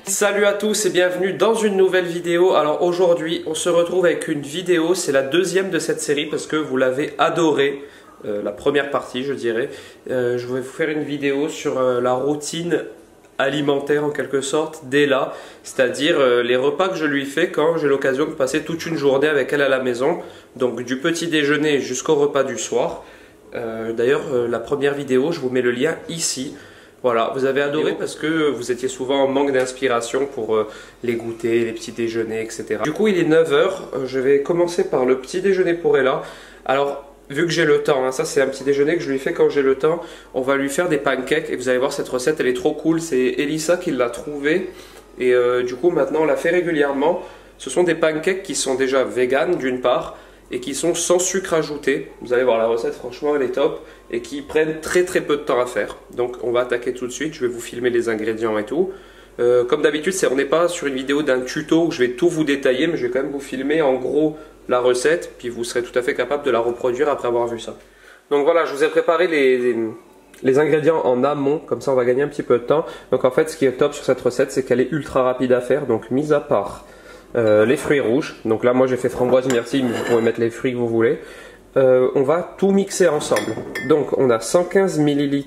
Salut à tous et bienvenue dans une nouvelle vidéo. Alors aujourd'hui on se retrouve avec une vidéo, c'est la deuxième de cette série parce que vous l'avez adoré, la première partie je dirais. Je vais vous faire une vidéo sur la routine alimentaire en quelque sorte d'Ella, c'est-à-dire les repas que je lui fais quand j'ai l'occasion de passer toute une journée avec elle à la maison, donc du petit déjeuner jusqu'au repas du soir. D'ailleurs la première vidéo je vous mets le lien ici. Voilà, vous avez adoré parce que vous étiez souvent en manque d'inspiration pour les goûters, les petits déjeuners, etc. Du coup, il est 9 h, je vais commencer par le petit déjeuner pour Ella. Alors, vu que j'ai le temps, hein, ça c'est un petit déjeuner que je lui fais quand j'ai le temps, on va lui faire des pancakes et vous allez voir cette recette, elle est trop cool. C'est Elissa qui l'a trouvée et du coup maintenant on la fait régulièrement. Ce sont des pancakes qui sont déjà véganes d'une part et qui sont sans sucre ajouté. Vous allez voir la recette, franchement elle est top et qui prennent très peu de temps à faire. Donc on va attaquer tout de suite, je vais vous filmer les ingrédients et tout. Comme d'habitude, on n'est pas sur une vidéo d'un tuto où je vais tout vous détailler, mais je vais quand même vous filmer en gros la recette, puis vous serez tout à fait capable de la reproduire après avoir vu ça. Donc voilà, je vous ai préparé les ingrédients en amont, comme ça on va gagner un petit peu de temps. Donc en fait ce qui est top sur cette recette, c'est qu'elle est ultra rapide à faire, donc mis à part les fruits rouges, donc là moi j'ai fait framboise myrtille, mais vous pouvez mettre les fruits que vous voulez. On va tout mixer ensemble. Donc on a 115 ml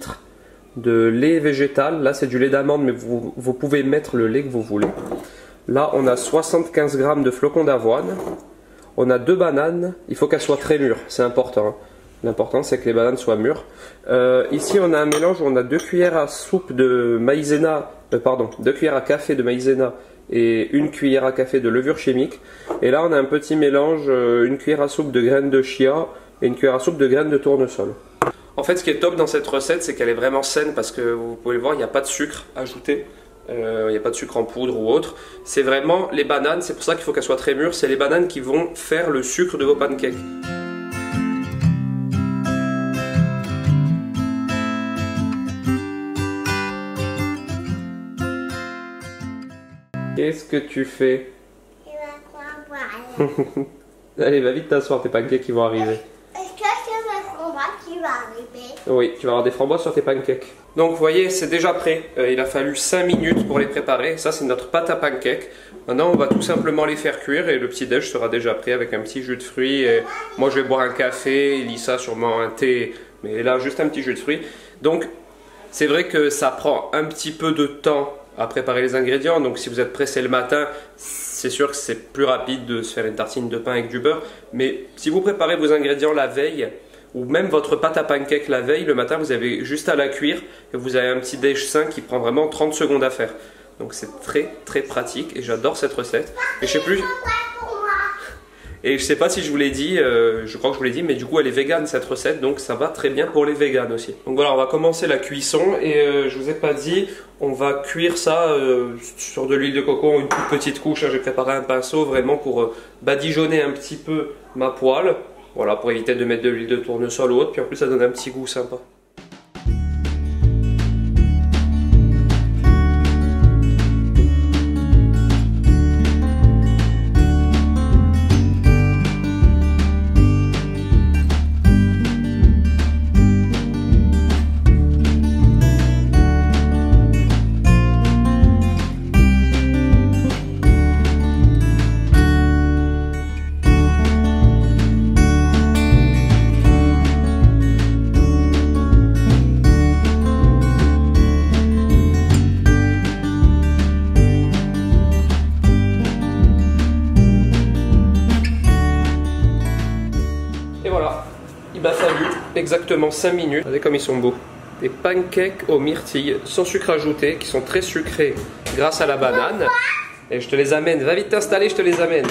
de lait végétal, là c'est du lait d'amande mais vous pouvez mettre le lait que vous voulez. Là on a 75 g de flocons d'avoine, on a 2 bananes, il faut qu'elles soient très mûres, c'est important. Hein. L'important c'est que les bananes soient mûres. Ici on a un mélange où on a 2 cuillères à soupe de maïzena, 2 cuillères à café de maïzena et 1 cuillère à café de levure chimique. Et là on a un petit mélange, 1 cuillère à soupe de graines de chia et 1 cuillère à soupe de graines de tournesol. En fait ce qui est top dans cette recette c'est qu'elle est vraiment saine parce que vous pouvez le voir, il n'y a pas de sucre ajouté, il n'y a pas de sucre en poudre ou autre. C'est vraiment les bananes, c'est pour ça qu'il faut qu'elles soient très mûres, c'est les bananes qui vont faire le sucre de vos pancakes. Qu'est-ce que tu fais? Allez, va vite t'asseoir, tes pancakes qui vont arriver. Est-ce que c'est ma framboise qui va arriver? Oui, tu vas avoir des framboises sur tes pancakes. Donc vous voyez, c'est déjà prêt. Il a fallu 5 minutes pour les préparer. Ça, c'est notre pâte à pancakes. Maintenant, on va tout simplement les faire cuire et le petit déj sera déjà prêt avec un petit jus de fruits. Et moi, je vais boire un café, Elissa sûrement un thé, mais là, juste un petit jus de fruits. Donc, c'est vrai que ça prend un petit peu de temps à préparer les ingrédients, donc si vous êtes pressé le matin, c'est sûr que c'est plus rapide de se faire une tartine de pain avec du beurre, mais si vous préparez vos ingrédients la veille, ou même votre pâte à pancake la veille, le matin vous avez juste à la cuire, et vous avez un petit déj sain qui prend vraiment 30 secondes à faire. Donc c'est très pratique, et j'adore cette recette. Et je sais plus... Et je sais pas si je vous l'ai dit, je crois que je vous l'ai dit, mais du coup elle est végane cette recette, donc ça va très bien pour les véganes aussi. Donc voilà, on va commencer la cuisson et je vous ai pas dit, on va cuire ça sur de l'huile de coco, une toute petite couche. Hein, j'ai préparé un pinceau vraiment pour badigeonner un petit peu ma poêle, voilà, pour éviter de mettre de l'huile de tournesol ou autre, puis en plus ça donne un petit goût sympa. Il m'a fallu exactement 5 minutes. Regardez comme ils sont beaux. Des pancakes aux myrtilles sans sucre ajouté qui sont très sucrés grâce à la banane. Et je te les amène. Va vite t'installer, je te les amène.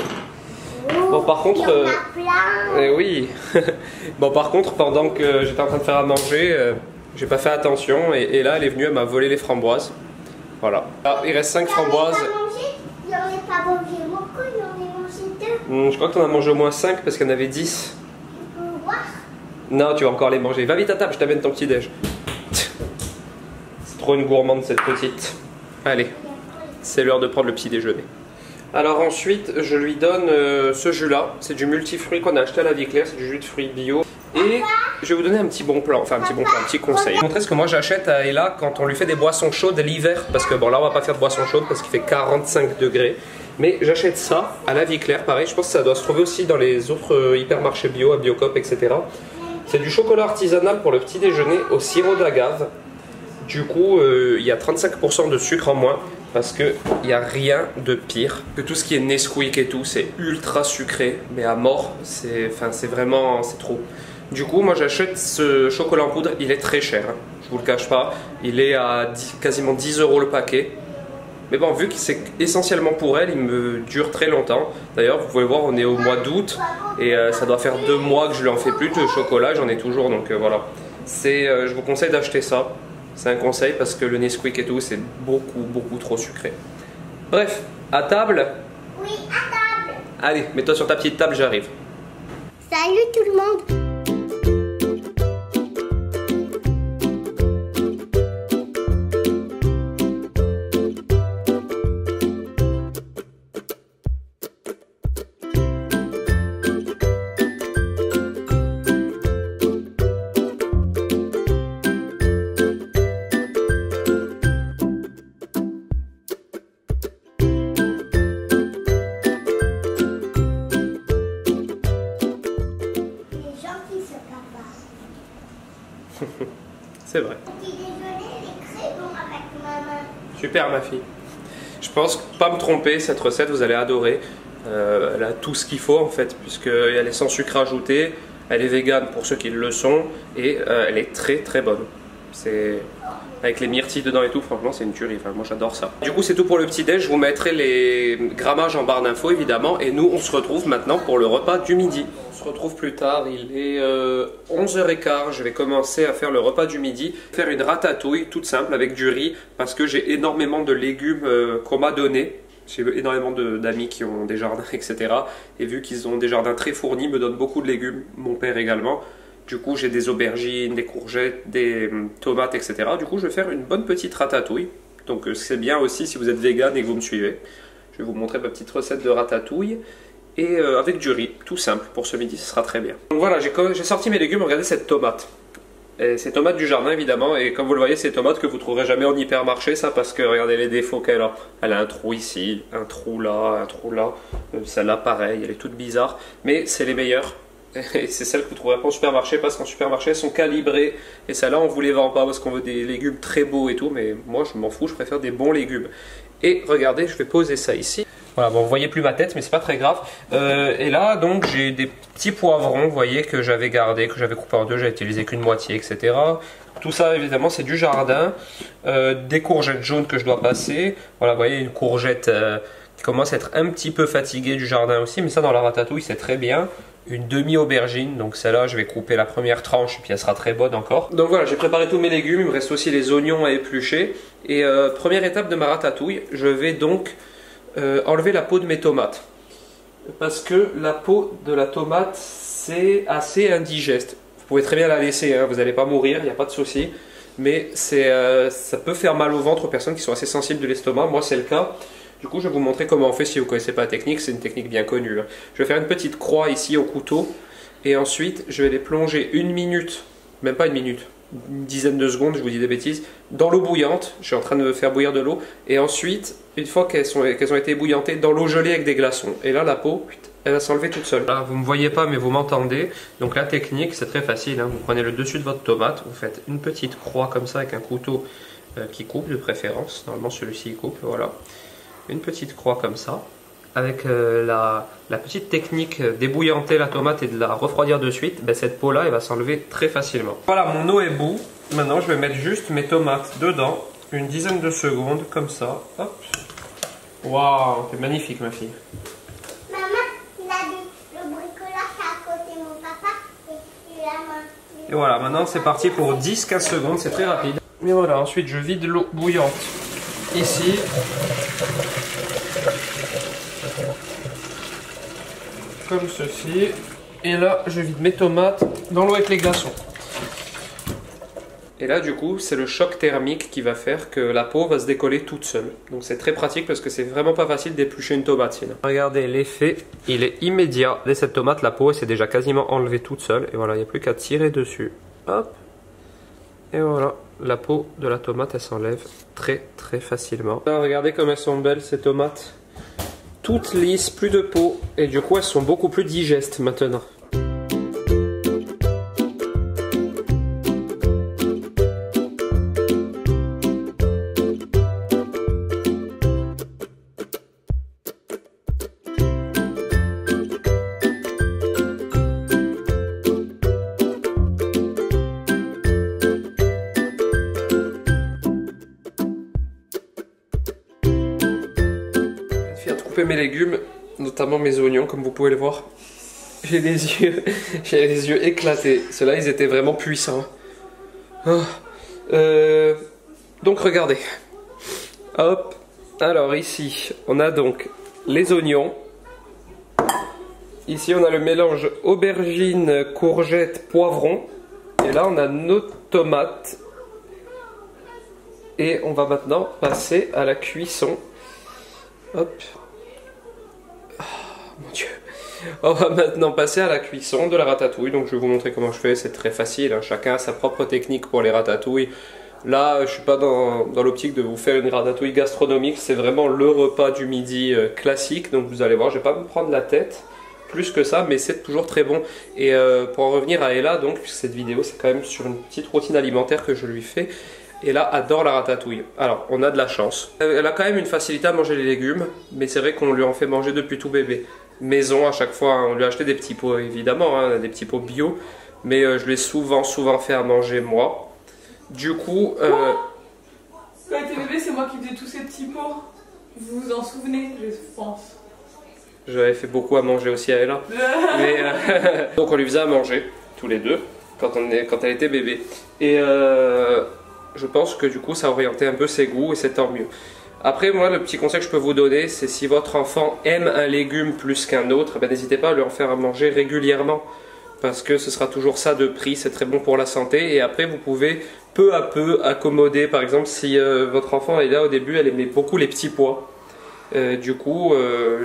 Bon par contre... oui. Bon par contre, pendant que j'étais en train de faire à manger, j'ai pas fait attention. Et là, elle est venue, elle m'a volé les framboises. Voilà. Ah, il reste 5 framboises. Il n'en a pas mangé beaucoup, il en a mangé 2. Je crois que tu en as mangé au moins 5 parce qu'il y en avait 10. Non, tu vas encore les manger. Va vite à table, je t'amène ton petit déj. C'est trop une gourmande cette petite. Allez, c'est l'heure de prendre le petit déjeuner. Alors ensuite, je lui donne ce jus là. C'est du multifruit qu'on a acheté à la vie claire, c'est du jus de fruits bio. Et je vais vous donner un petit bon plan, enfin un petit conseil. Je vais vous montrer ce que moi j'achète à Ella quand on lui fait des boissons chaudes l'hiver. Parce que bon là on va pas faire de boissons chaudes parce qu'il fait 45 degrés. Mais j'achète ça à la Vie Claire, pareil, je pense que ça doit se trouver aussi dans les autres hypermarchés bio, à Biocop, etc. C'est du chocolat artisanal pour le petit déjeuner au sirop d'agave. Du coup, il y a 35% de sucre en moins parce qu'il n'y a rien de pire que tout ce qui est Nesquik et tout. C'est ultra sucré, mais à mort, c'est vraiment, c'est trop. Du coup, moi j'achète ce chocolat en poudre, il est très cher, hein, je vous le cache pas. Il est à quasiment 10 € le paquet. Mais bon, vu que c'est essentiellement pour elle, il me dure très longtemps. D'ailleurs, vous pouvez voir, on est au mois d'août et ça doit faire 2 mois que je lui en fais plus de chocolat, j'en ai toujours, donc voilà. Je vous conseille d'acheter ça. C'est un conseil parce que le Nesquik et tout, c'est beaucoup trop sucré. Bref, à table? Oui, à table. Allez, mets-toi sur ta petite table, j'arrive. Salut tout le monde. C'est vrai. Petit déjeuner, les très bon avec maman. Super ma fille. Je pense pas me tromper, cette recette vous allez adorer. Elle a tout ce qu'il faut en fait, puisqu'elle est sans sucre ajouté, elle est végane pour ceux qui le sont, et elle est très bonne. C'est avec les myrtilles dedans et tout, franchement c'est une tuerie, enfin, moi j'adore ça. Du coup c'est tout pour le petit déj, je vous mettrai les grammages en barre d'infos évidemment, et nous on se retrouve maintenant pour le repas du midi. On se retrouve plus tard, il est 11h15, je vais commencer à faire le repas du midi, faire une ratatouille toute simple avec du riz, parce que j'ai énormément de légumes qu'on m'a donné. J'ai énormément d'amis qui ont des jardins, etc. Et vu qu'ils ont des jardins très fournis, ils me donnent beaucoup de légumes, mon père également. Du coup, j'ai des aubergines, des courgettes, des tomates, etc. Du coup, je vais faire une bonne petite ratatouille. Donc, c'est bien aussi si vous êtes vegan et que vous me suivez. Je vais vous montrer ma petite recette de ratatouille. Et avec du riz, tout simple, pour ce midi, ce sera très bien. Donc voilà, j'ai sorti mes légumes, regardez cette tomate. Et ces tomates du jardin évidemment, et comme vous le voyez, c'est tomates que vous trouverez jamais en hypermarché, ça, parce que regardez les défauts qu'elle a. Elle a un trou ici, un trou là, un trou là. Celle-là pareil, elle est toute bizarre, mais c'est les meilleures. Et c'est celles que vous trouverez pas en supermarché, parce qu'en supermarché elles sont calibrées, et celles-là on vous les vend pas parce qu'on veut des légumes très beaux et tout, mais moi je m'en fous, je préfère des bons légumes. Et regardez, je vais poser ça ici. Voilà, bon, vous voyez plus ma tête, mais c'est pas très grave. Et là, donc, j'ai des petits poivrons, vous voyez, que j'avais gardé, que j'avais coupé en deux, j'ai utilisé qu'une moitié, etc. Tout ça, évidemment, c'est du jardin. Des courgettes jaunes que je dois passer. Voilà, vous voyez, une courgette qui commence à être un petit peu fatiguée du jardin aussi, mais ça, dans la ratatouille, c'est très bien. Une demi-aubergine, donc celle-là, je vais couper la première tranche, et puis elle sera très bonne encore. Donc voilà, j'ai préparé tous mes légumes, il me reste aussi les oignons à éplucher. Et première étape de ma ratatouille, je vais donc enlever la peau de mes tomates, parce que la peau de la tomate c'est assez indigeste. Vous pouvez très bien la laisser, hein, vous n'allez pas mourir, il n'y a pas de souci, mais ça peut faire mal au ventre aux personnes qui sont assez sensibles de l'estomac. Moi c'est le cas. Du coup je vais vous montrer comment on fait si vous ne connaissez pas la technique, c'est une technique bien connue. Je vais faire une petite croix ici au couteau, et ensuite je vais les plonger 1 minute, même pas 1 minute, une dizaine de secondes, je vous dis des bêtises, dans l'eau bouillante. Je suis en train de faire bouillir de l'eau, et ensuite, une fois qu'elles ont été ébouillantées, dans l'eau gelée avec des glaçons. Et là, la peau, elle va s'enlever toute seule. Là, vous ne me voyez pas, mais vous m'entendez. Donc la technique, c'est très facile, hein. Vous prenez le dessus de votre tomate, vous faites une petite croix comme ça avec un couteau qui coupe de préférence. Normalement, celui-ci il coupe, voilà. Une petite croix comme ça. Avec la petite technique d'ébouillanter la tomate et de la refroidir de suite, ben cette peau là elle va s'enlever très facilement. Voilà, mon eau est bout. Maintenant je vais mettre juste mes tomates dedans, une dizaine de secondes comme ça. Hop. Waouh, c'est magnifique ma fille. Maman, il a dit le bricolage à côté de mon papa et la main. Et voilà, maintenant c'est parti pour 10-15 secondes, c'est très rapide. Et voilà, ensuite je vide l'eau bouillante ici. Comme ceci, et là je vide mes tomates dans l'eau avec les glaçons. Et là du coup c'est le choc thermique qui va faire que la peau va se décoller toute seule. Donc c'est très pratique parce que c'est vraiment pas facile d'éplucher une tomate sinon. Regardez l'effet, il est immédiat. Dès cette tomate la peau s'est déjà quasiment enlevée toute seule. Et voilà, il n'y a plus qu'à tirer dessus. Hop. Et voilà, la peau de la tomate elle s'enlève très facilement. Là, regardez comme elles sont belles ces tomates. Toutes lisses, plus de peau. Et du coup elles sont beaucoup plus digestes maintenant. Mes légumes, notamment mes oignons, comme vous pouvez le voir. J'ai les yeux éclatés. Ceux-là, ils étaient vraiment puissants. Oh. Donc regardez. Hop. Alors ici, on a donc les oignons. Ici, on a le mélange aubergine, courgette, poivron. Et là, on a nos tomates. Et on va maintenant passer à la cuisson. Hop. Mon Dieu. On va maintenant passer à la cuisson de la ratatouille. Donc je vais vous montrer comment je fais, c'est très facile, hein. Chacun a sa propre technique pour les ratatouilles. Là je suis pas dans l'optique de vous faire une ratatouille gastronomique, c'est vraiment le repas du midi classique. Donc vous allez voir, je vais pas me prendre la tête plus que ça, mais c'est toujours très bon. Et pour en revenir à Ella, donc cette vidéo c'est quand même sur une petite routine alimentaire que je lui fais. Et là, adore la ratatouille. Alors, on a de la chance. Elle a quand même une facilité à manger les légumes, mais c'est vrai qu'on lui en fait manger depuis tout bébé. Maison, à chaque fois, hein, on lui a acheté des petits pots, évidemment, hein, des petits pots bio, mais je l'ai souvent fait à manger moi. Du coup... Quand j'étais bébé, c'est moi qui faisais tous ces petits pots. Vous vous en souvenez, je pense. J'avais fait beaucoup à manger aussi à Ella. Mais, donc on lui faisait à manger, tous les deux, quand elle était bébé. Et... je pense que du coup ça a orienté un peu ses goûts et c'est tant mieux. Après moi le petit conseil que je peux vous donner c'est si votre enfant aime un légume plus qu'un autre, ben, n'hésitez pas à lui en faire à manger régulièrement. Parce que ce sera toujours ça de prix, c'est très bon pour la santé. Et après vous pouvez peu à peu accommoder. Par exemple si votre enfant est là au début, elle aimait beaucoup les petits pois. Du coup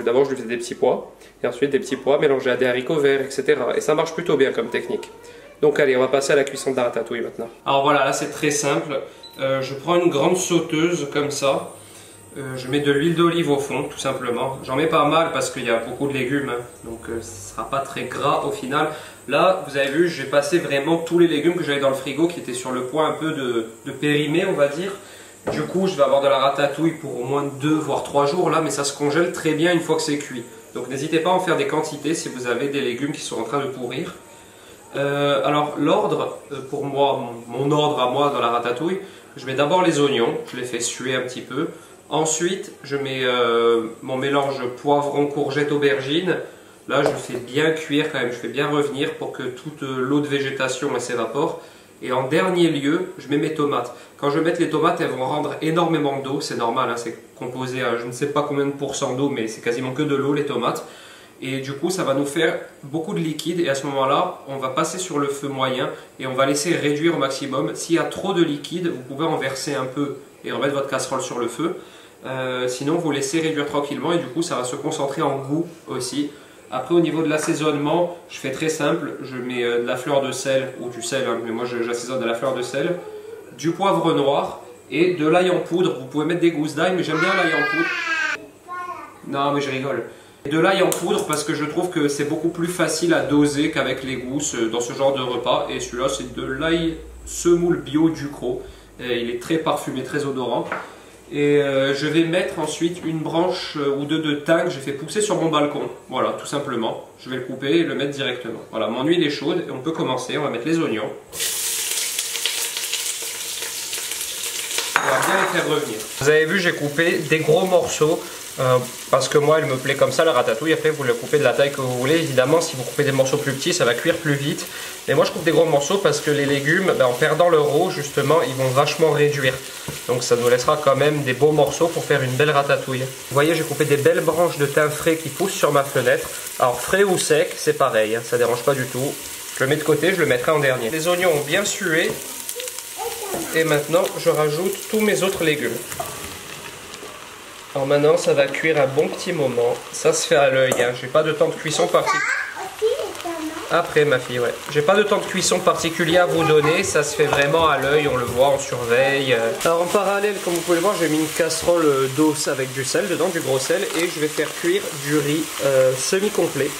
d'abord je lui faisais des petits pois. Et ensuite des petits pois mélangés à des haricots verts, etc. Et ça marche plutôt bien comme technique. Donc allez, on va passer à la cuisson de la ratatouille maintenant. Alors voilà, là c'est très simple. Je prends une grande sauteuse comme ça. Je mets de l'huile d'olive au fond, tout simplement. J'en mets pas mal parce qu'il y a beaucoup de légumes, hein, donc ce ne sera pas très gras au final. Là, vous avez vu, j'ai passé vraiment tous les légumes que j'avais dans le frigo qui étaient sur le point un peu de périmer, on va dire. Du coup, je vais avoir de la ratatouille pour au moins 2 voire 3 jours là, mais ça se congèle très bien une fois que c'est cuit. Donc n'hésitez pas à en faire des quantités si vous avez des légumes qui sont en train de pourrir. Alors l'ordre, pour moi, mon ordre à moi dans la ratatouille, je mets d'abord les oignons, je les fais suer un petit peu. Ensuite, je mets mon mélange poivron, courgette, aubergine. Là, je le fais bien cuire quand même, je fais bien revenir pour que toute l'eau de végétation s'évapore. Et en dernier lieu, je mets mes tomates. Quand je vais mettre les tomates, elles vont rendre énormément d'eau, c'est normal, hein, c'est composé à je ne sais pas combien de pourcents d'eau, mais c'est quasiment que de l'eau les tomates. Et du coup, ça va nous faire beaucoup de liquide et à ce moment-là, on va passer sur le feu moyen et on va laisser réduire au maximum. S'il y a trop de liquide, vous pouvez en verser un peu et remettre votre casserole sur le feu. Sinon, vous laissez réduire tranquillement et du coup, ça va se concentrer en goût aussi. Après, au niveau de l'assaisonnement, je fais très simple. Je mets de la fleur de sel ou du sel, hein, mais moi j'assaisonne de la fleur de sel, du poivre noir et de l'ail en poudre. Vous pouvez mettre des gousses d'ail, mais j'aime bien l'ail en poudre. Non, mais je rigole. De l'ail en poudre parce que je trouve que c'est beaucoup plus facile à doser qu'avec les gousses dans ce genre de repas. Et celui-là c'est de l'ail semoule bio Ducros. Il est très parfumé, très odorant. Et je vais mettre ensuite une branche ou deux de thym que j'ai fait pousser sur mon balcon. Voilà, tout simplement. Je vais le couper et le mettre directement. Voilà, mon huile est chaude et on peut commencer. On va mettre les oignons. On va bien les faire revenir. Vous avez vu, j'ai coupé des gros morceaux. Parce que moi elle me plaît comme ça la ratatouille. Après vous le coupez de la taille que vous voulez. Évidemment si vous coupez des morceaux plus petits ça va cuire plus vite. Mais moi je coupe des gros morceaux parce que les légumes en perdant leur eau justement ils vont vachement réduire. Donc ça nous laissera quand même des beaux morceaux pour faire une belle ratatouille. Vous voyez j'ai coupé des belles branches de thym frais qui poussent sur ma fenêtre. Alors frais ou sec c'est pareil, hein, ça dérange pas du tout. Je le mets de côté, je le mettrai en dernier. Les oignons ont bien sué. Et maintenant, je rajoute tous mes autres légumes. Alors maintenant, ça va cuire un bon petit moment. Ça se fait à l'œil, hein. J'ai pas de temps de cuisson particulier. Après, ma fille, ouais. J'ai pas de temps de cuisson particulier à vous donner. Ça se fait vraiment à l'œil, on le voit, on surveille. Alors en parallèle, comme vous pouvez le voir, j'ai mis une casserole d'eau avec du sel dedans, du gros sel. Et je vais faire cuire du riz semi-complet.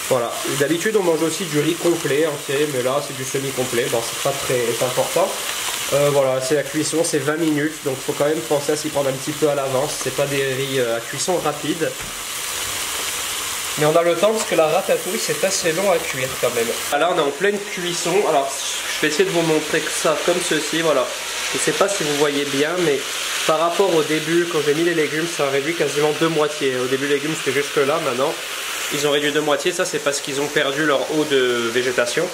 Voilà. D'habitude, on mange aussi du riz complet, entier. Mais là, c'est du semi-complet. Bon, c'est pas très important. Voilà, c'est la cuisson, c'est 20 minutes. Donc il faut quand même penser à s'y prendre un petit peu à l'avance. C'est pas des riz à cuisson rapide. Mais on a le temps parce que la ratatouille c'est assez long à cuire quand même. Là on est en pleine cuisson. Alors je vais essayer de vous montrer que ça comme ceci. Voilà. Je ne sais pas si vous voyez bien, mais par rapport au début, quand j'ai mis les légumes, ça a réduit quasiment de moitié. Au début les légumes c'était jusque là, maintenant ils ont réduit de moitié. Ça c'est parce qu'ils ont perdu leur eau de végétation.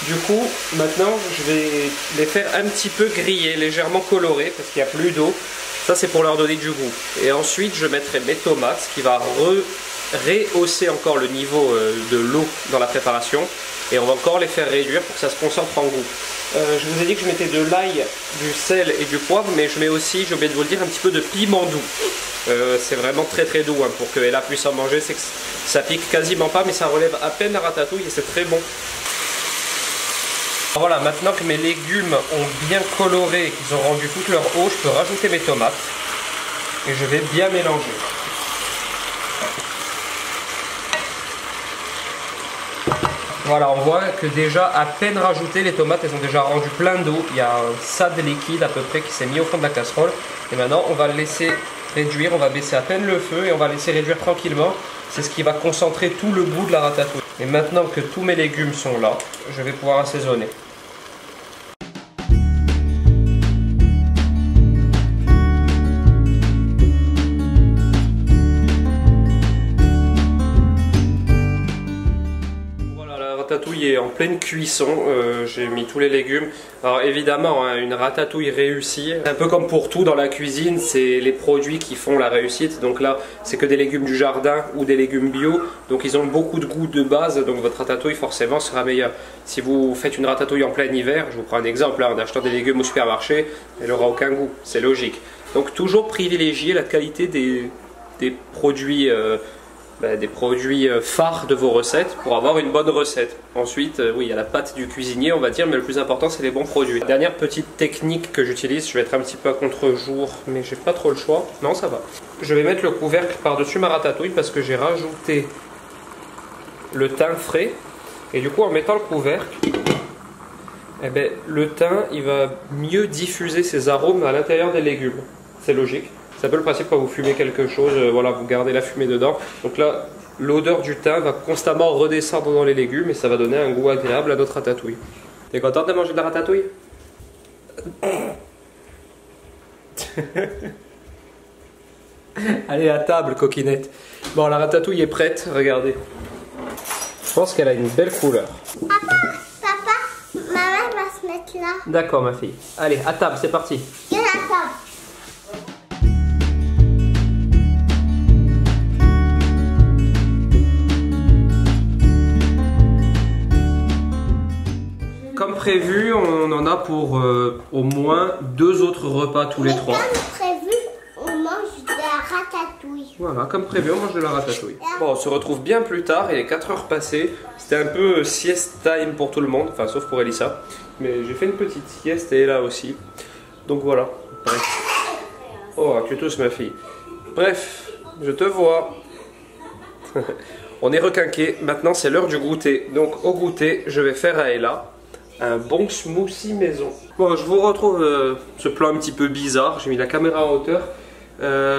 Du coup maintenant je vais les faire un petit peu griller, légèrement colorés parce qu'il n'y a plus d'eau. Ça c'est pour leur donner du goût. Et ensuite je mettrai mes tomates, ce qui va rehausser encore le niveau de l'eau dans la préparation, et on va encore les faire réduire pour que ça se concentre en goût. Je vous ai dit que je mettais de l'ail, du sel et du poivre, mais je mets aussi, j'ai oublié de vous le dire, un petit peu de piment doux. C'est vraiment très très doux, hein, pour que Ella puisse en manger. C'est que ça pique quasiment pas, mais ça relève à peine la ratatouille et c'est très bon. Alors voilà, maintenant que mes légumes ont bien coloré et qu'ils ont rendu toute leur eau, je peux rajouter mes tomates et je vais bien mélanger. Voilà, on voit que déjà à peine rajoutées, les tomates elles ont déjà rendu plein d'eau. Il y a un sade liquide à peu près qui s'est mis au fond de la casserole. Et maintenant on va le laisser réduire, on va baisser à peine le feu et on va laisser réduire tranquillement. C'est ce qui va concentrer tout le goût de la ratatouille. Et maintenant que tous mes légumes sont là, je vais pouvoir assaisonner. Ratatouille est en pleine cuisson, j'ai mis tous les légumes. Alors évidemment, hein, une ratatouille réussie, un peu comme pour tout dans la cuisine, c'est les produits qui font la réussite. Donc là, c'est que des légumes du jardin ou des légumes bio, donc ils ont beaucoup de goût de base, donc votre ratatouille forcément sera meilleure. Si vous faites une ratatouille en plein hiver, je vous prends un exemple, là, en achetant des légumes au supermarché, elle n'aura aucun goût, c'est logique. Donc toujours privilégier la qualité des produits phares de vos recettes pour avoir une bonne recette. Ensuite, oui, il y a la pâte du cuisinier, on va dire, mais le plus important, c'est les bons produits. Dernière petite technique que j'utilise, je vais être un petit peu à contre-jour, mais j'ai pas trop le choix. Non, ça va. Je vais mettre le couvercle par-dessus ma ratatouille parce que j'ai rajouté le thym frais. Et du coup, en mettant le couvercle, eh ben, le thym, il va mieux diffuser ses arômes à l'intérieur des légumes. C'est logique. C'est un peu le principe quand vous fumez quelque chose, voilà, vous gardez la fumée dedans. Donc là, l'odeur du thym va constamment redescendre dans les légumes et ça va donner un goût agréable à notre ratatouille. T'es contente de manger de la ratatouille? Allez à table, coquinette. Bon, la ratatouille est prête, regardez. Je pense qu'elle a une belle couleur. Papa, maman va se mettre là. D'accord, ma fille. Allez, à table, c'est parti. Il y a la table. Comme prévu, on en a pour au moins 2 autres repas tous les 3. Comme prévu, on mange de la ratatouille. Voilà, comme prévu, on mange de la ratatouille. Bon, on se retrouve bien plus tard, il est 4 heures passées. C'était un peu sieste time pour tout le monde, enfin sauf pour Elissa. Mais j'ai fait une petite sieste et là aussi. Donc voilà. Bref. Oh, tu tousses ma fille. Bref, je te vois. On est requinqué, maintenant c'est l'heure du goûter. Donc au goûter, je vais faire à Ella un bon smoothie maison. Bon, je vous retrouve ce plan un petit peu bizarre. J'ai mis la caméra en hauteur.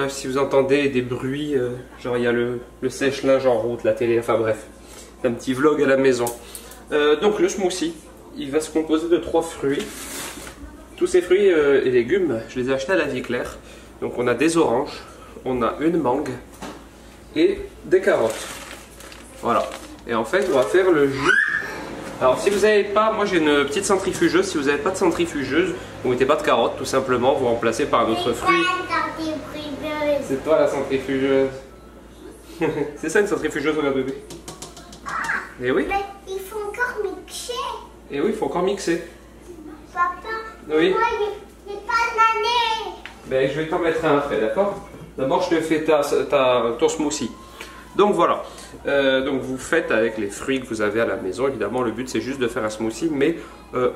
Si vous entendez des bruits, genre il y a le sèche-linge en route, la télé, enfin bref. Un petit vlog à la maison. Donc le smoothie, il va se composer de 3 fruits. Tous ces fruits et légumes, je les ai achetés à la Vie Claire. Donc on a des oranges, on a une mangue et des carottes. Voilà. Et en fait, on va faire le jus. Alors si vous n'avez pas, moi j'ai une petite centrifugeuse, si vous n'avez pas de centrifugeuse, vous mettez pas de carottes tout simplement, vous remplacez par un autre fruit. C'est toi la centrifugeuse. C'est ça une centrifugeuse, regarde bébé. Et oui. Mais il faut encore mixer. Et oui, il faut encore mixer. Papa, Oui. moi, il Ben, je vais t'en mettre un après, d'accord? D'abord, je te fais ton smoothie. Donc voilà, donc vous faites avec les fruits que vous avez à la maison. Évidemment, le but c'est juste de faire un smoothie, mais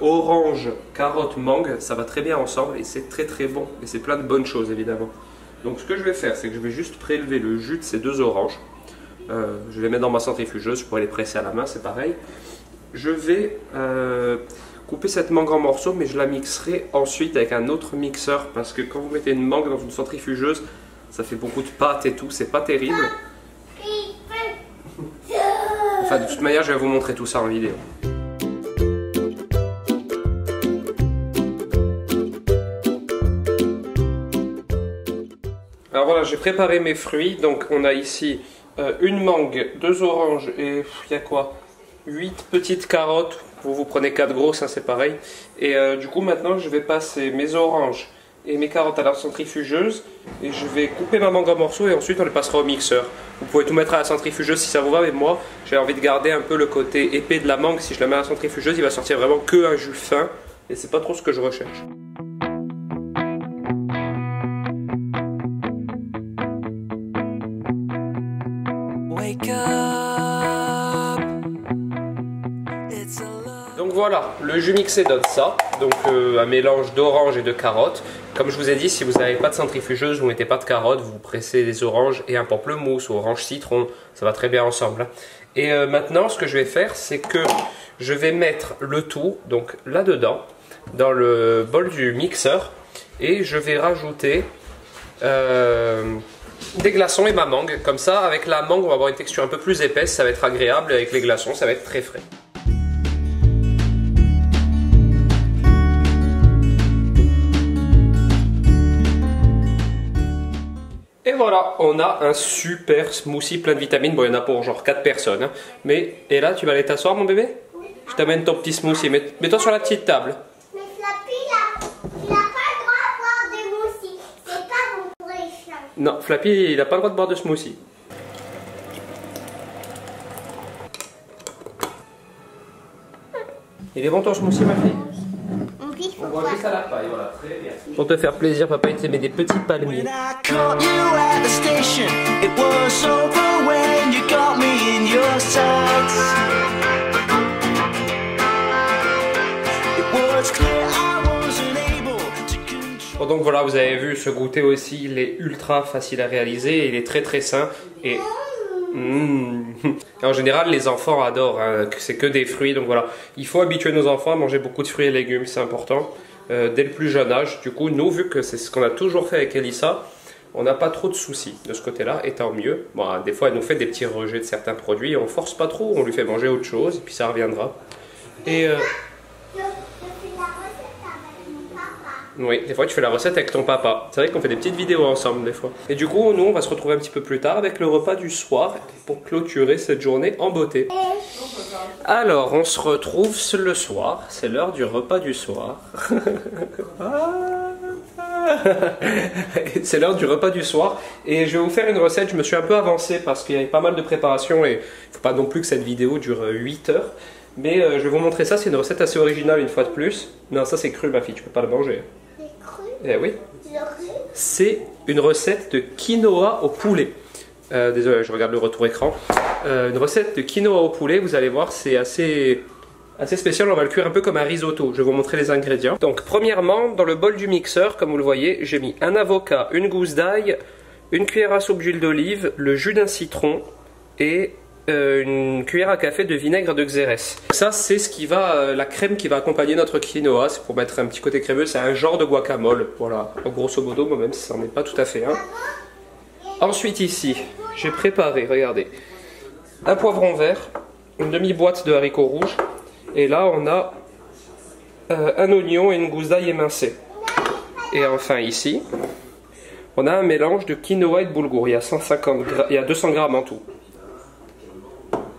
orange, carotte, mangue, ça va très bien ensemble et c'est très très bon. Et c'est plein de bonnes choses évidemment. Donc ce que je vais faire, c'est que je vais juste prélever le jus de ces deux oranges. Je vais les mettre dans ma centrifugeuse, je pourrais les presser à la main, c'est pareil. Je vais couper cette mangue en morceaux, mais je la mixerai ensuite avec un autre mixeur parce que quand vous mettez une mangue dans une centrifugeuse, ça fait beaucoup de pâte et tout, c'est pas terrible. Enfin, de toute manière, je vais vous montrer tout ça en vidéo. Alors voilà, j'ai préparé mes fruits. Donc on a ici une mangue, 2 oranges et il y a quoi? 8 petites carottes. Vous prenez 4 grosses, hein, c'est pareil. Et du coup maintenant je vais passer mes oranges et mes carottes à la centrifugeuse. Et je vais couper ma mangue en morceaux et ensuite on les passera au mixeur. Vous pouvez tout mettre à la centrifugeuse si ça vous va, mais moi j'ai envie de garder un peu le côté épais de la mangue. Si je la mets à la centrifugeuse, il va sortir vraiment que un jus fin. Et c'est pas trop ce que je recherche. Donc voilà, le jus mixé donne ça, donc un mélange d'oranges et de carottes. Comme je vous ai dit, si vous n'avez pas de centrifugeuse, vous ne mettez pas de carottes, vous pressez des oranges et un pamplemousse ou orange citron, ça va très bien ensemble. Et maintenant, ce que je vais faire, c'est que je vais mettre le tout, donc là-dedans, dans le bol du mixeur, et je vais rajouter des glaçons et ma mangue. Comme ça, avec la mangue, on va avoir une texture un peu plus épaisse, ça va être agréable, et avec les glaçons, ça va être très frais. Et voilà, on a un super smoothie plein de vitamines. Bon, il y en a pour genre 4 personnes. Hein. Mais, et là, tu vas aller t'asseoir, mon bébé? Je t'amène ton petit smoothie. Mets-toi sur la petite table. Mais Flappy, il n'a pas le droit de boire des smoothies. C'est pas bon pour les chiens. Non, Flappy, il n'a pas le droit de boire de smoothie. Il est bon ton smoothie, ma fille? On va juste à la paille, voilà, très bien. Pour te faire plaisir, papa, il te met des petits palmiers. Bon, donc voilà, vous avez vu ce goûter aussi, il est ultra facile à réaliser, il est très très sain et... En général, les enfants adorent, hein, c'est que des fruits, donc voilà. Il faut habituer nos enfants à manger beaucoup de fruits et légumes, c'est important, dès le plus jeune âge. Du coup, nous, vu que c'est ce qu'on a toujours fait avec Elissa, on n'a pas trop de soucis de ce côté-là, et tant mieux. Bon, des fois, elle nous fait des petits rejets de certains produits, on force pas trop, on lui fait manger autre chose, et puis ça reviendra. Et... oui, des fois tu fais la recette avec ton papa. C'est vrai qu'on fait des petites vidéos ensemble des fois. Et du coup, nous on va se retrouver un petit peu plus tard avec le repas du soir pour clôturer cette journée en beauté. Alors, on se retrouve le soir. C'est l'heure du repas du soir. C'est l'heure du repas du soir. Et je vais vous faire une recette. Je me suis un peu avancé parce qu'il y avait pas mal de préparation et il ne faut pas non plus que cette vidéo dure 8 heures. Mais je vais vous montrer ça. C'est une recette assez originale une fois de plus. Non, ça c'est cru, ma fille. Tu peux pas le manger. Eh oui. C'est une recette de quinoa au poulet. Désolé, je regarde le retour écran. Une recette de quinoa au poulet, vous allez voir, c'est assez spécial. On va le cuire un peu comme un risotto. Je vais vous montrer les ingrédients. Donc, premièrement, dans le bol du mixeur, comme vous le voyez, j'ai mis un avocat, une gousse d'ail, une cuillère à soupe d'huile d'olive, le jus d'un citron et une cuillère à café de vinaigre de xérès. Ça c'est ce qui va, la crème qui va accompagner notre quinoa, c'est pour mettre un petit côté crémeux, c'est un genre de guacamole, voilà, grosso modo, moi même si ça n'en est pas tout à fait un. Ensuite ici, j'ai préparé, regardez, un poivron vert, une demi-boîte de haricots rouges, et là on a un oignon et une gousse d'ail émincée. Et enfin ici, on a un mélange de quinoa et de boulgour, il y a 200 grammes en tout.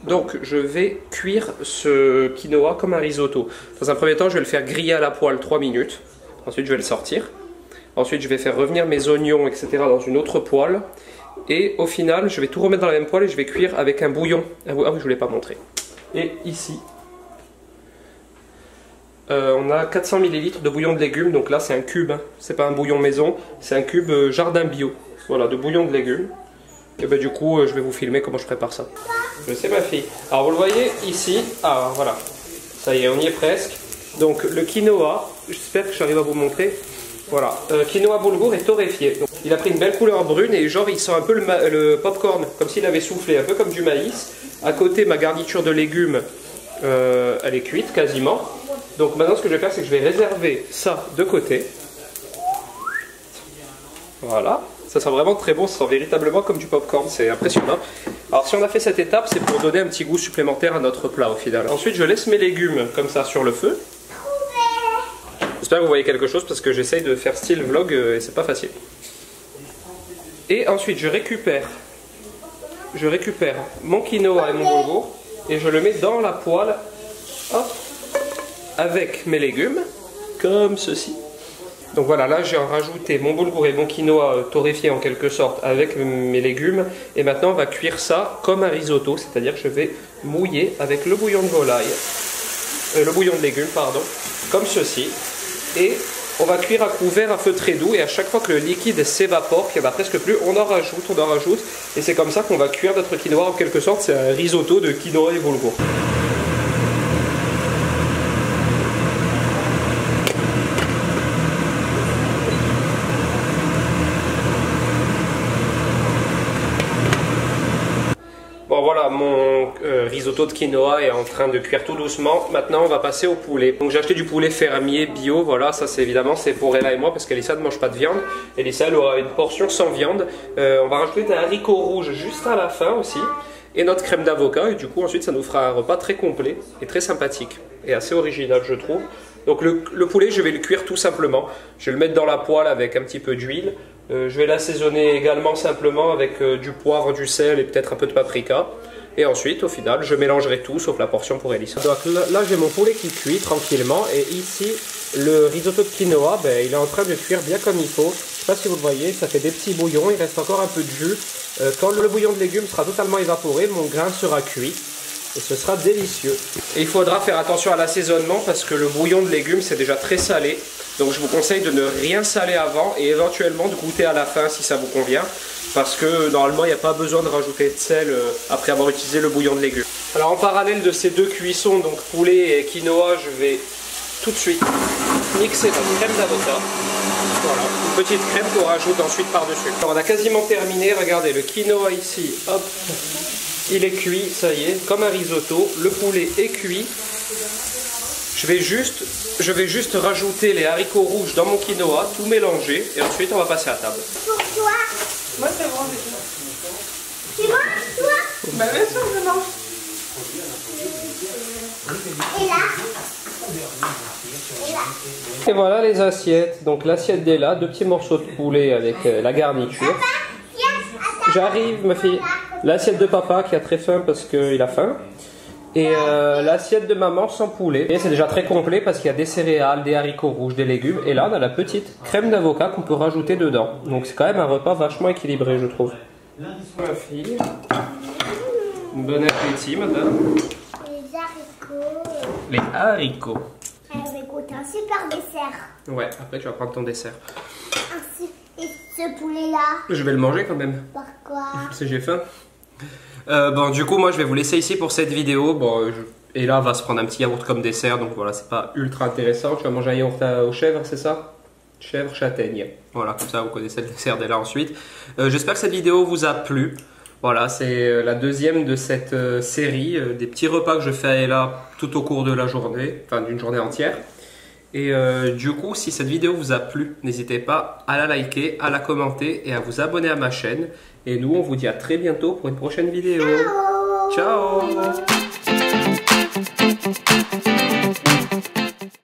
Donc je vais cuire ce quinoa comme un risotto. Dans un premier temps, je vais le faire griller à la poêle 3 minutes. Ensuite, je vais le sortir. Ensuite, je vais faire revenir mes oignons, etc. dans une autre poêle. Et au final, je vais tout remettre dans la même poêle et je vais cuire avec un bouillon. Ah oui, je ne vous l'ai pas montré. Et ici, On a 400 ml de bouillon de légumes, donc là c'est un cube, hein. C'est pas un bouillon maison, c'est un cube jardin bio. Voilà, de bouillon de légumes. Et ben du coup, je vais vous filmer comment je prépare ça. Je sais ma fille. Alors vous le voyez ici, ah voilà, ça y est, on y est presque. Donc le quinoa, j'espère que j'arrive à vous montrer. Voilà, quinoa boulgour est torréfié. Donc, il a pris une belle couleur brune et genre il sent un peu le popcorn, comme s'il avait soufflé, un peu comme du maïs. À côté, ma garniture de légumes, elle est cuite quasiment. Donc maintenant ce que je vais faire, c'est que je vais réserver ça de côté. Voilà, ça sent vraiment très bon, ça sent véritablement comme du popcorn, c'est impressionnant. Alors si on a fait cette étape, c'est pour donner un petit goût supplémentaire à notre plat au final. Ensuite je laisse mes légumes comme ça sur le feu. J'espère que vous voyez quelque chose parce que j'essaye de faire style vlog et c'est pas facile. Et ensuite je récupère mon quinoa et mon boulgour et je le mets dans la poêle, hop, avec mes légumes, comme ceci. Donc voilà, là j'ai rajouté mon boulgour et mon quinoa torréfié en quelque sorte avec mes légumes. Et maintenant on va cuire ça comme un risotto, c'est-à-dire que je vais mouiller avec le bouillon de volaille, le bouillon de légumes, pardon, comme ceci. Et on va cuire à couvert à feu très doux et à chaque fois que le liquide s'évapore, qu'il n'y en a presque plus, on en rajoute. Et c'est comme ça qu'on va cuire notre quinoa en quelque sorte, c'est un risotto de quinoa et boulgour. Bon voilà, mon risotto de quinoa est en train de cuire tout doucement. Maintenant on va passer au poulet. Donc j'ai acheté du poulet fermier bio, voilà, ça c'est évidemment c'est pour Ella et moi parce qu'Elissa ne mange pas de viande. Elissa elle aura une portion sans viande. On va rajouter des haricots rouges juste à la fin aussi. Et notre crème d'avocat et du coup ensuite ça nous fera un repas très complet et très sympathique. Et assez original je trouve. Donc le poulet je vais le cuire tout simplement. Je vais le mettre dans la poêle avec un petit peu d'huile. Je vais l'assaisonner également simplement avec du poivre, du sel et peut-être un peu de paprika. Et ensuite, au final, je mélangerai tout sauf la portion pour Elissa. Donc là, j'ai mon poulet qui cuit tranquillement. Et ici, le risotto de quinoa, ben, il est en train de cuire bien comme il faut. Je ne sais pas si vous le voyez, ça fait des petits bouillons. Il reste encore un peu de jus. Quand le bouillon de légumes sera totalement évaporé, mon grain sera cuit. Et ce sera délicieux. Et il faudra faire attention à l'assaisonnement parce que le bouillon de légumes, c'est déjà très salé. Donc je vous conseille de ne rien saler avant et éventuellement de goûter à la fin si ça vous convient. Parce que normalement il n'y a pas besoin de rajouter de sel après avoir utilisé le bouillon de légumes. Alors en parallèle de ces deux cuissons, donc poulet et quinoa, je vais tout de suite mixer notre crème d'avocat. Voilà, une petite crème qu'on rajoute ensuite par-dessus. On a quasiment terminé, regardez le quinoa ici, hop, il est cuit, ça y est, comme un risotto. Le poulet est cuit. Je vais juste rajouter les haricots rouges dans mon quinoa, tout mélanger, et ensuite on va passer à table. Pour toi. Moi c'est bon. Tu manges, toi? Bah bien sûr que je mange. Et là? Et là? Et voilà les assiettes. Donc l'assiette d'Ella, 2 petits morceaux de poulet avec la garniture. J'arrive ma fille. L'assiette de papa qui a très faim parce qu'il a faim. Et l'assiette de maman sans poulet. Et c'est déjà très complet parce qu'il y a des céréales, des haricots rouges, des légumes. Et là on a la petite crème d'avocat qu'on peut rajouter dedans. Donc c'est quand même un repas vachement équilibré je trouve. Ma fille. Bon appétit madame. Les haricots. Les haricots. C'est un super dessert. Ouais, après tu vas prendre ton dessert. Et ce poulet-là? Je vais le manger quand même. Pourquoi? Parce que j'ai faim. Bon, du coup, moi je vais vous laisser ici pour cette vidéo. Bon, Ella va se prendre un petit yaourt comme dessert, donc voilà, c'est pas ultra intéressant. Tu vas manger un yaourt aux chèvres, c'est ça? Chèvre châtaigne. Voilà, comme ça vous connaissez le dessert d'Ella ensuite. J'espère que cette vidéo vous a plu. Voilà, c'est la deuxième de cette série, des petits repas que je fais à Ella tout au cours de la journée, enfin d'une journée entière. Et du coup, si cette vidéo vous a plu, n'hésitez pas à la liker, à la commenter et à vous abonner à ma chaîne. Et nous, on vous dit à très bientôt pour une prochaine vidéo. Ciao!